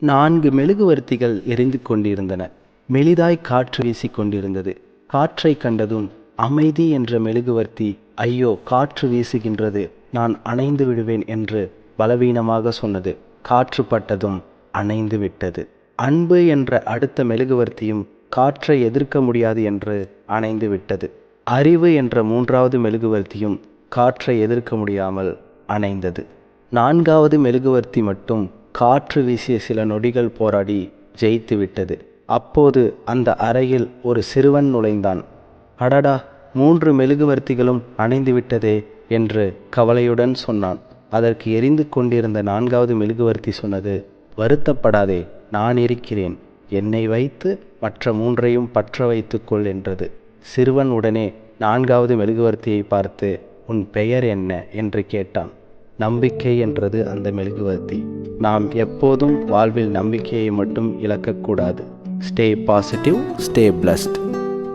4 மெழுகுவர்த்திகள் எரிந்து கொண்டிருந்தன. மெலிதாய் காற்று வீசிக் கொண்டிருந்தது. காற்றை கண்டதும் அமைதி என்ற மெழுகுவர்த்தி, ஐயோ காற்று வீசுகின்றது, நான் அணைந்து விடுவேன் என்று பலவீனமாக சொன்னது. காற்று பட்டதும் அணைந்து விட்டது. அன்பு என்ற அடுத்த மெழுகுவர்த்தியும் காற்றை எதிர்க்க முடியாது என்று அணைந்து விட்டது. அறிவு என்ற 3வது மெழுகுவர்த்தியும் காற்றை எதிர்க்க முடியாமல் அணைந்தது. 4வது மெழுகுவர்த்தி மட்டும் காற்று வீசிய சில நொடிகள் போராடி ஜெயித்து விட்டது. அப்போது அந்த அறையில் ஒரு சிறுவன் நுழைந்தான். அடடா, 3 மெழுகுவர்த்திகளும் அணைந்து விட்டதே என்று கவலையுடன் சொன்னான். அதற்கு எரிந்து கொண்டிருந்த 4வது மெழுகுவர்த்தி சொன்னது, வருத்தப்படாதே, நான் இருக்கிறேன், என்னை வைத்து மற்ற 3ஐயும் பற்ற வைத்துக்கொள் என்றது. சிறுவன் உடனே 4வது மெழுகுவர்த்தியை பார்த்து, உன் பெயர் என்ன என்று கேட்டான். நம்பிக்கை என்றது அந்த மெழுகுவர்த்தி. நாம் எப்போதும் வாழ்வில் நம்பிக்கையை மட்டும் இழக்கக்கூடாது. Stay positive, stay blessed.